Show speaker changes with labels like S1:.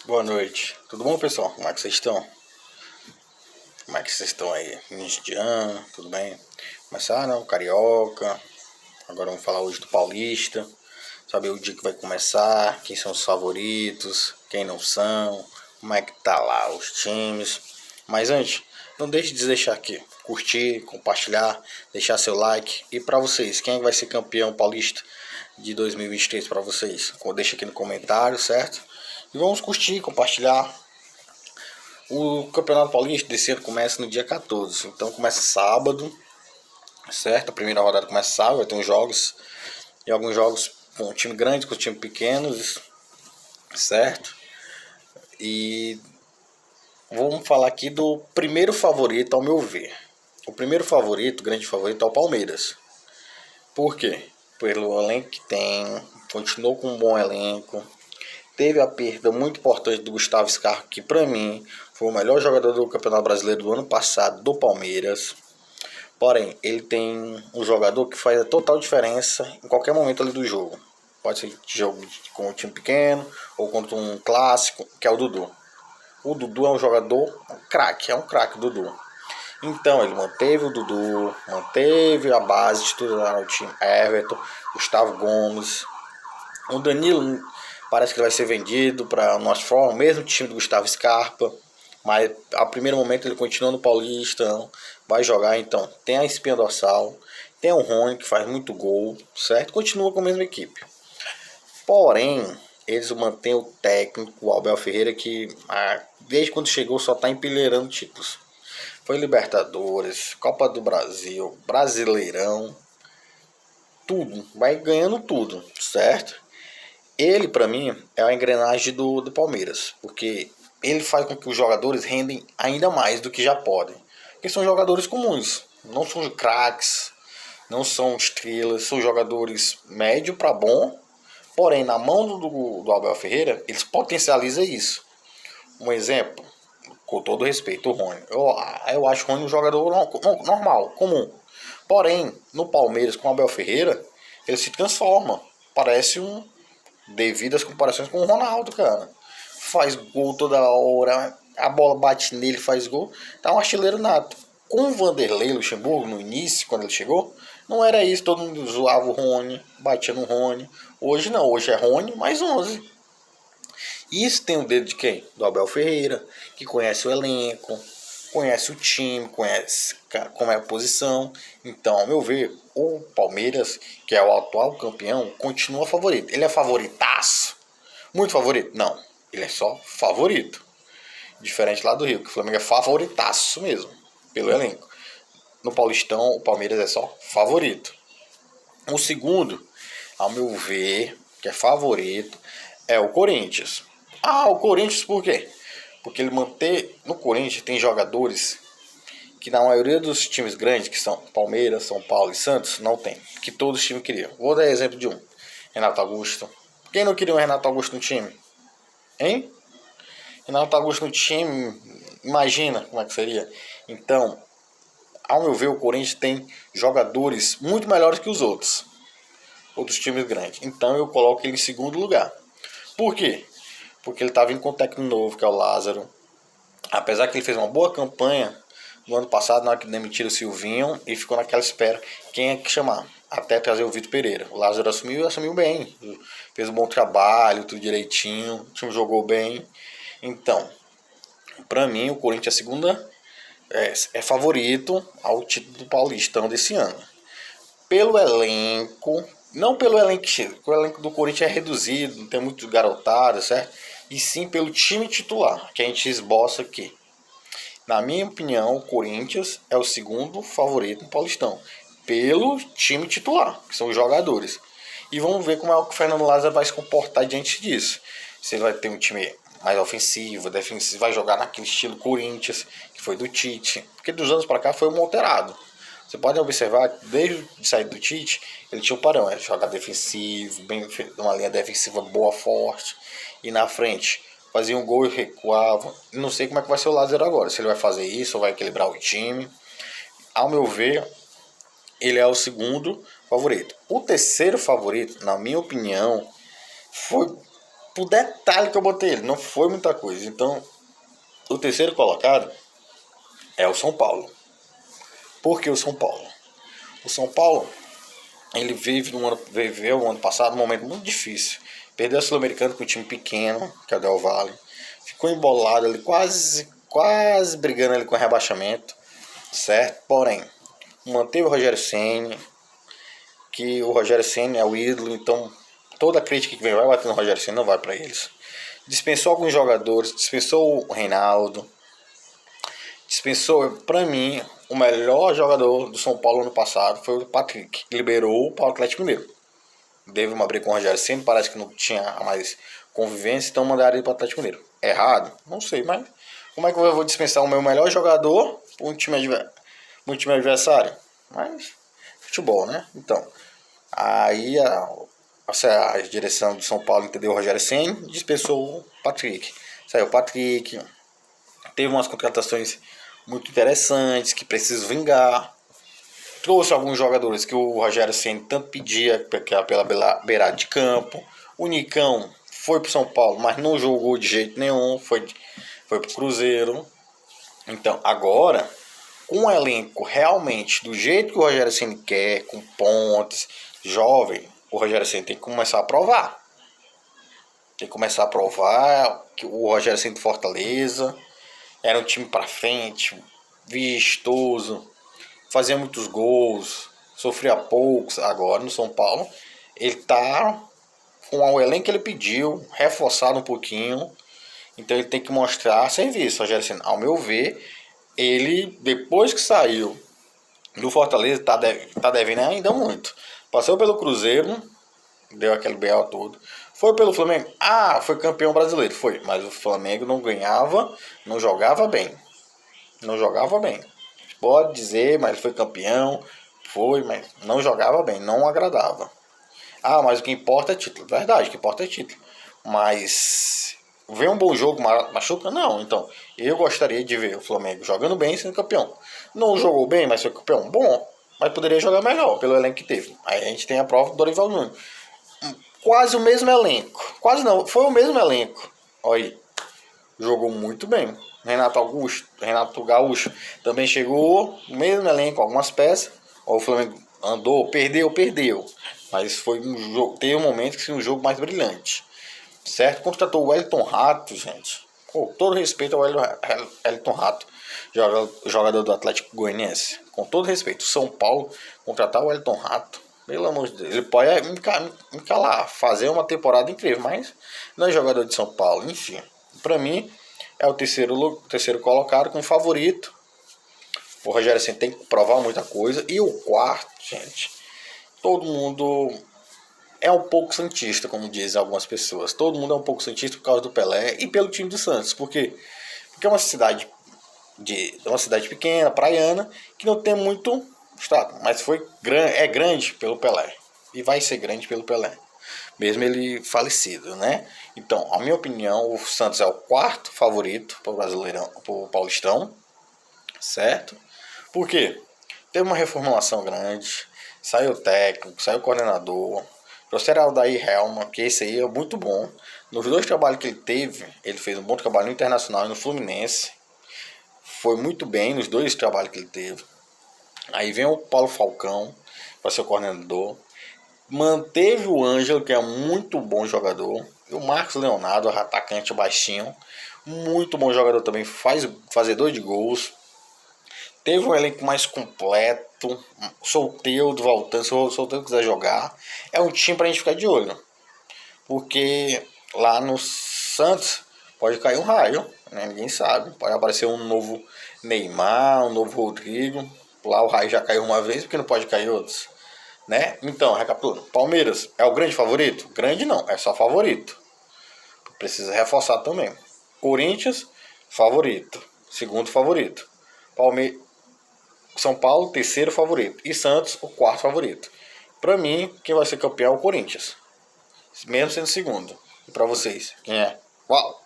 S1: Boa noite, tudo bom, pessoal? Como é que vocês estão? Como é que vocês estão aí? Início de ano, tudo bem? Começaram, Carioca. Agora vamos falar hoje do Paulista. Saber o dia que vai começar, quem são os favoritos, quem não são, como é que tá lá os times. Mas antes, não deixe de deixar aqui, curtir, compartilhar, deixar seu like. E para vocês, quem vai ser campeão paulista de 2023 para vocês? Deixa aqui no comentário, certo? E vamos curtir, compartilhar. O Campeonato Paulista desse ano começa no dia 14, então começa sábado, certo? A primeira rodada começa sábado, vai ter uns jogos, e alguns jogos com time grande, com time pequenos, certo? E vamos falar aqui do primeiro favorito, ao meu ver. O primeiro favorito, grande favorito, é o Palmeiras. Por quê? Pelo elenco que tem, continuou com um bom elenco. Teve a perda muito importante do Gustavo Scarpa, que para mim foi o melhor jogador do Campeonato Brasileiro do ano passado, do Palmeiras. Porém, ele tem um jogador que faz a total diferença em qualquer momento ali do jogo. Pode ser jogo com um time pequeno ou contra um clássico, que é o Dudu. O Dudu é um jogador craque, é um craque, Dudu. Então ele manteve o Dudu, manteve a base titular no time, Everton, Gustavo Gomes. O Danilo parece que ele vai ser vendido para o nosso forma, o mesmo time do Gustavo Scarpa. Mas a primeiro momento ele continua no Paulista, vai jogar. Então tem a espinha dorsal, tem o Rony que faz muito gol, certo? Continua com a mesma equipe. Porém, eles mantêm o técnico, o Abel Ferreira, que desde quando chegou só está empilheirando títulos. Foi Libertadores, Copa do Brasil, Brasileirão, tudo, vai ganhando tudo, certo? Ele, para mim, é a engrenagem do Palmeiras, porque ele faz com que os jogadores rendem ainda mais do que já podem. Porque são jogadores comuns, não são craques, não são estrelas, são jogadores médio para bom, porém, na mão do Abel Ferreira, eles potencializam isso. Um exemplo, com todo respeito, o Rony. Eu acho o Rony um jogador normal, comum. Porém, no Palmeiras, com o Abel Ferreira, ele se transforma. Parece devido às comparações com o Ronaldo, cara. Faz gol toda hora, a bola bate nele, faz gol. Tá um artilheiro nato. Com o Vanderlei Luxemburgo, no início, quando ele chegou, não era isso. Todo mundo zoava o Rony, batia no Rony. Hoje não, hoje é Rony mais 11. Isso tem o dedo de quem? Do Abel Ferreira, que conhece o elenco, conhece o time, conhece como é a posição. Então, ao meu ver, o Palmeiras, que é o atual campeão, continua favorito. Ele é favoritaço? Muito favorito? Não. Ele é só favorito. Diferente lá do Rio, que o Flamengo é favoritaço mesmo, pelo elenco. No Paulistão, o Palmeiras é só favorito. O segundo, ao meu ver, que é favorito, é o Corinthians. O Corinthians por quê? Porque ele mantém. No Corinthians tem jogadores que na maioria dos times grandes, que são Palmeiras, São Paulo e Santos, não tem. Que todos os times queriam. Vou dar exemplo de um. Renato Augusto. Quem não queria um Renato Augusto no time? Hein? Renato Augusto no time, imagina como é que seria. Então, ao meu ver, o Corinthians tem jogadores muito melhores que os outros times grandes. Então eu coloco ele em segundo lugar. Por quê? Porque ele estava vindo com um técnico novo, que é o Lázaro. Apesar que ele fez uma boa campanha no ano passado, na hora que demitiram o Silvinho, e ficou naquela espera quem é que chamar, até trazer o Vitor Pereira. O Lázaro assumiu bem, fez um bom trabalho, tudo direitinho, o time jogou bem. Então, para mim, o Corinthians é a segunda, é favorito ao título do Paulistão desse ano. Pelo elenco, não pelo elenco que chega, porque o elenco do Corinthians é reduzido, não tem muito garotado, certo? E sim pelo time titular, que a gente esboça aqui. Na minha opinião, o Corinthians é o segundo favorito no Paulistão, pelo time titular, que são os jogadores. E vamos ver como é que o Fernando Lázaro vai se comportar diante disso. Se ele vai ter um time mais ofensivo, defensivo, vai jogar naquele estilo Corinthians, que foi do Tite, porque dos anos para cá foi um alterado. Você pode observar que desde a saída do Tite, ele tinha um padrão, era jogar defensivo, bem, uma linha defensiva boa, forte, e na frente fazia um gol e recuava. Não sei como é que vai ser o Lázaro agora, se ele vai fazer isso ou vai equilibrar o time. Ao meu ver, ele é o segundo favorito. O terceiro favorito, na minha opinião, foi por detalhe que eu botei ele, não foi muita coisa. Então, o terceiro colocado é o São Paulo. Por que o São Paulo? O São Paulo, ele viveu no ano passado um momento muito difícil. Perdeu a Sul-Americana com um time pequeno, que é o Del Valle. Ficou embolado ali, quase brigando ali com o rebaixamento, certo? Porém, manteve o Rogério Ceni, que o Rogério Ceni é o ídolo, então toda a crítica que vem vai bater no Rogério Ceni, não vai para eles. Dispensou alguns jogadores, dispensou o Reinaldo, dispensou, para mim, o melhor jogador do São Paulo ano passado foi o Patrick, que liberou para o Atlético Mineiro. Teve uma briga com o Rogério Ceni, parece que não tinha mais convivência, então mandaram ele para o Atlético Mineiro. Errado? Não sei, mas como é que eu vou dispensar o meu melhor jogador para um time adversário? Mas futebol, né? Então, aí a direção do São Paulo entendeu o Rogério Ceni, dispensou o Patrick. Saiu o Patrick, teve umas contratações muito interessantes que precisam vingar. Trouxe alguns jogadores que o Rogério Ceni tanto pedia pela beirada de campo. O Nicão foi pro São Paulo, mas não jogou de jeito nenhum, foi pro Cruzeiro. Então, agora, com o elenco realmente do jeito que o Rogério Ceni quer, com pontes, jovem, o Rogério Ceni tem que começar a provar. Tem que começar a provar que o Rogério Ceni de Fortaleza era um time pra frente, vistoso, fazia muitos gols, sofria poucos. Agora no São Paulo ele tá com o elenco que ele pediu, reforçado um pouquinho, então ele tem que mostrar serviço. Rogério Ceni, ao meu ver, ele depois que saiu do Fortaleza tá devendo ainda muito. Passou pelo Cruzeiro, deu aquele BO todo. Foi pelo Flamengo, foi campeão brasileiro, foi, mas o Flamengo não ganhava, não jogava bem. Pode dizer, mas foi campeão, mas não jogava bem, não agradava. Mas o que importa é título. Verdade, o que importa é título. Mas ver um bom jogo machuca? Não. Então, eu gostaria de ver o Flamengo jogando bem e sendo campeão. Não jogou bem, mas foi campeão? Bom, mas poderia jogar melhor pelo elenco que teve. Aí a gente tem a prova do Dorival Júnior. Quase o mesmo elenco. Quase não, foi o mesmo elenco. Olha aí. Jogou muito bem. Renato Gaúcho também chegou, mesmo elenco, algumas peças. O Flamengo andou, perdeu. Mas foi um jogo, teve um momento que foi um jogo mais brilhante. Certo? Contratou o Wellington Rato, gente. Com todo respeito ao Wellington Rato, jogador do Atlético Goianiense. Com todo respeito, o São Paulo contratar o Wellington Rato, pelo amor de Deus, ele pode me calar, fazer uma temporada incrível, mas não é jogador de São Paulo. Enfim, pra mim é o terceiro colocado com favorito. O Rogério Ceni tem que provar muita coisa. E o quarto, gente, todo mundo é um pouco santista, como dizem algumas pessoas. Todo mundo é um pouco santista por causa do Pelé e pelo time do Santos. Por quê? Porque é uma cidade pequena, praiana, que não tem muito status, mas é grande pelo Pelé. E vai ser grande pelo Pelé, mesmo ele falecido, né? Então, a minha opinião, o Santos é o quarto favorito para o Brasileirão, para o Paulistão, certo? Por quê? Teve uma reformulação grande, saiu o técnico, saiu o coordenador, trouxeram o Aldair Helman, que esse aí é muito bom. Nos dois trabalhos que ele teve, ele fez um bom trabalho no Internacional e no Fluminense. Foi muito bem nos dois trabalhos que ele teve. Aí vem o Paulo Falcão para ser o coordenador. Manteve o Ângelo, que é um muito bom jogador. E o Marcos Leonardo, atacante baixinho, muito bom jogador também, fazedor de gols. Teve um elenco mais completo. Soteldo voltando, se o Soteldo quiser jogar, é um time pra gente ficar de olho. Porque lá no Santos pode cair um raio, né? Ninguém sabe. Pode aparecer um novo Neymar, um novo Rodrigo. Lá o raio já caiu uma vez, porque não pode cair outros, né? Então, recapitulando, Palmeiras é o grande favorito? Grande não, é só favorito. Precisa reforçar também. Corinthians, favorito. Segundo favorito. São Paulo, terceiro favorito. E Santos, o quarto favorito. Pra mim, quem vai ser campeão é o Corinthians, mesmo sendo segundo. E pra vocês, quem é? Uau!